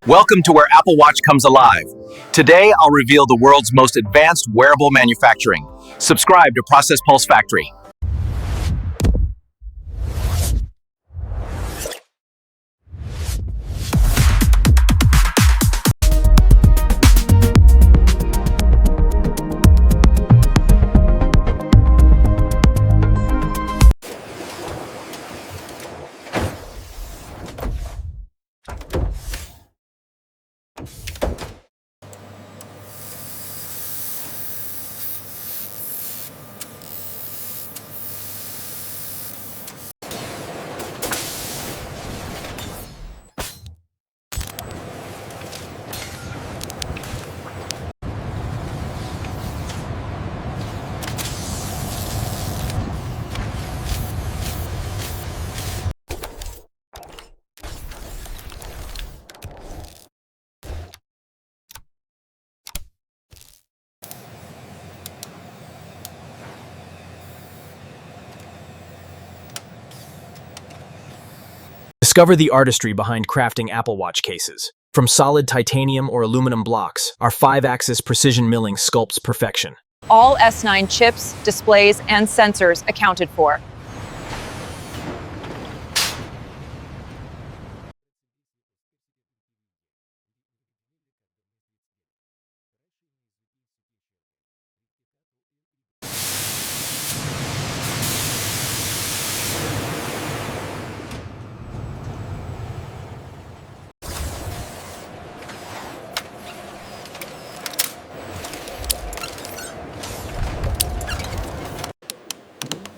Welcome to where Apple Watch comes alive. Today, I'll reveal the world's most advanced wearable manufacturing. Subscribe to Process Pulse Factory. Discover the artistry behind crafting Apple Watch cases. From solid titanium or aluminum blocks, our 5-axis precision milling sculpts perfection. All S9 chips, displays, and sensors accounted for.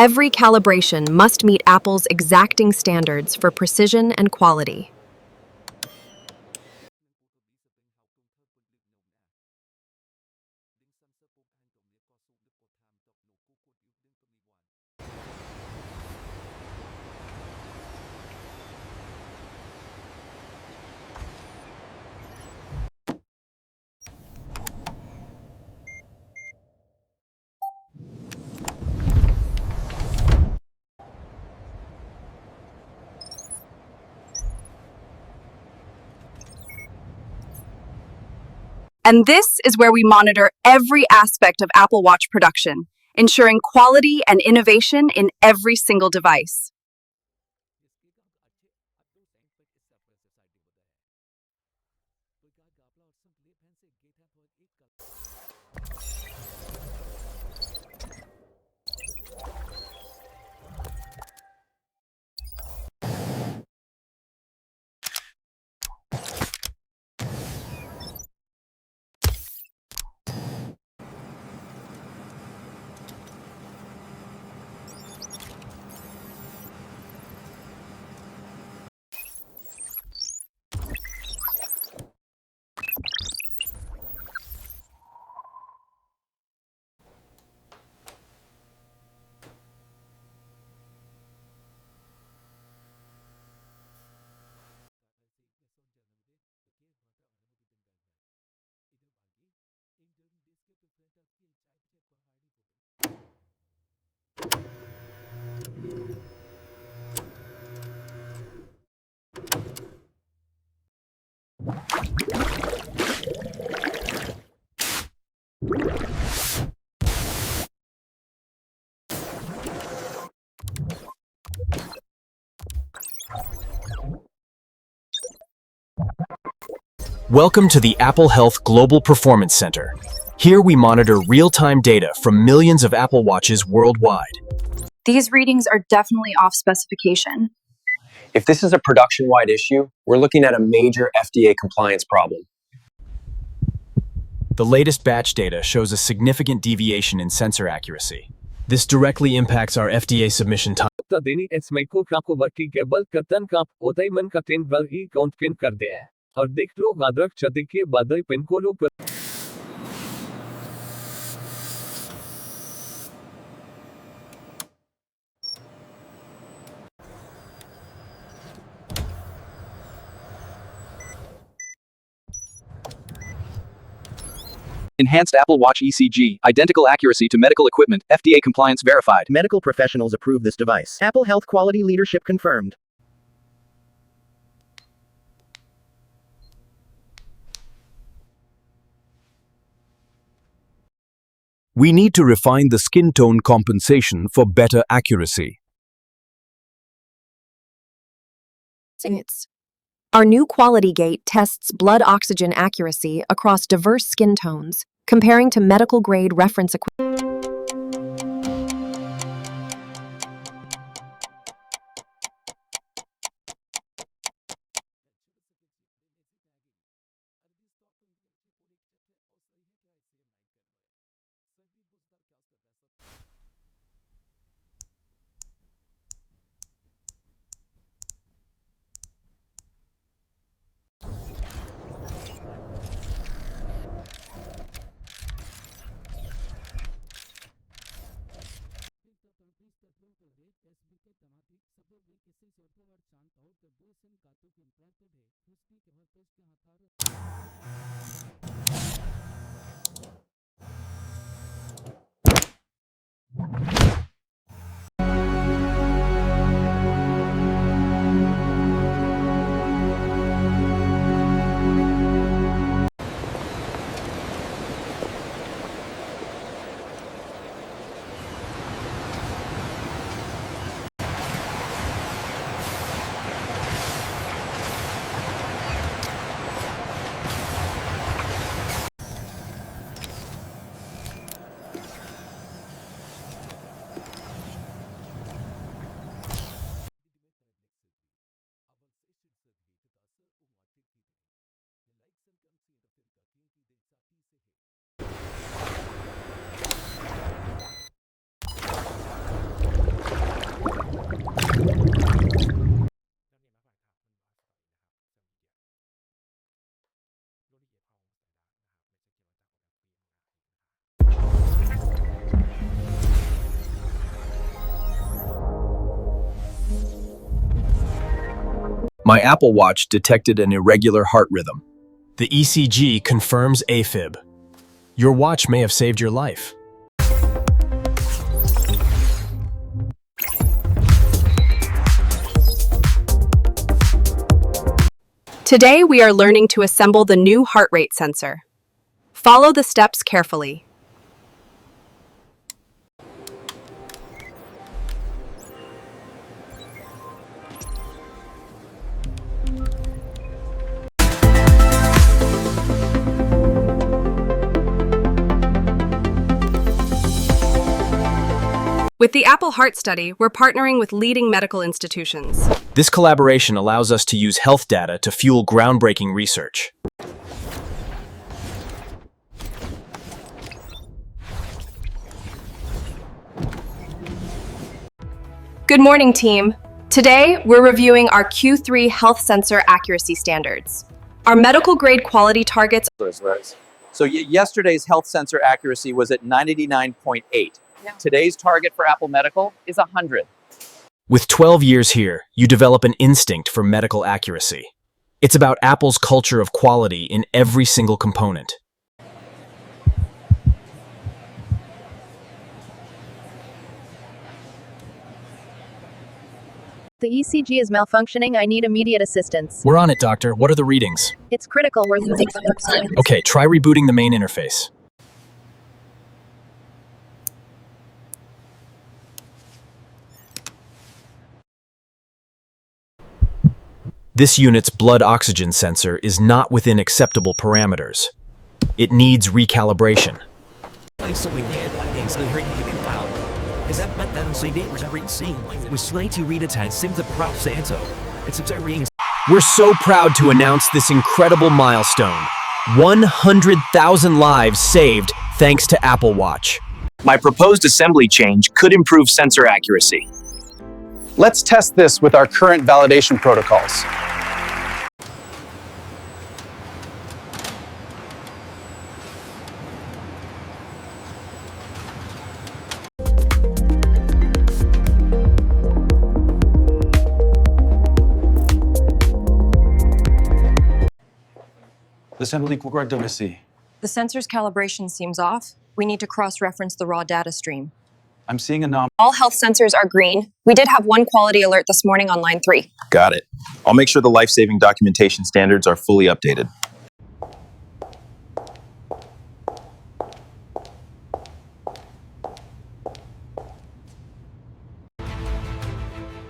Every calibration must meet Apple's exacting standards for precision and quality. And this is where we monitor every aspect of Apple Watch production, ensuring quality and innovation in every single device. Welcome to the Apple Health Global Performance Center. Here we monitor real-time data from millions of Apple Watches worldwide. These readings are definitely off specification. If this is a production-wide issue, we're looking at a major FDA compliance problem. The latest batch data shows a significant deviation in sensor accuracy. This directly impacts our FDA submission time. और देख लो अदरक चते के बादल पिनकोलों पर Enhanced Apple Watch ECG, identical accuracy to medical equipment, FDA compliance verified. Medical professionals approve this device. Apple Health quality leadership confirmed. We need to refine the skin tone compensation for better accuracy. Our new quality gate tests blood oxygen accuracy across diverse skin tones, comparing to medical-grade reference equipment. My Apple Watch detected an irregular heart rhythm. The ECG confirms AFib. Your watch may have saved your life. Today, we are learning to assemble the new heart rate sensor. Follow the steps carefully. With the Apple Heart Study, we're partnering with leading medical institutions. This collaboration allows us to use health data to fuel groundbreaking research. Good morning, team. Today, we're reviewing our Q3 health sensor accuracy standards. Our medical grade quality targets. So yesterday's health sensor accuracy was at 99.8. Today's target for Apple Medical is 100. With 12 years here, you develop an instinct for medical accuracy. It's about Apple's culture of quality in every single component. The ECG is malfunctioning. I need immediate assistance. We're on it, doctor. What are the readings? It's critical. We're losing. Okay, try rebooting the main interface. This unit's blood oxygen sensor is not within acceptable parameters. It needs recalibration. We're so proud to announce this incredible milestone. 100,000 lives saved thanks to Apple Watch. My proposed assembly change could improve sensor accuracy. Let's test this with our current validation protocols. The sensor's calibration seems off. We need to cross-reference the raw data stream. I'm seeing a anomaly. All health sensors are green. We did have one quality alert this morning on line 3. Got it. I'll make sure the life-saving documentation standards are fully updated.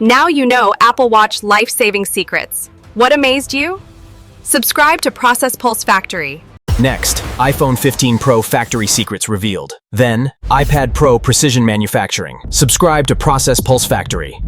Now you know Apple Watch life-saving secrets. What amazed you? Subscribe to Process Pulse Factory. Next, iPhone 15 Pro factory secrets revealed. Then, iPad Pro precision manufacturing. Subscribe to Process Pulse Factory.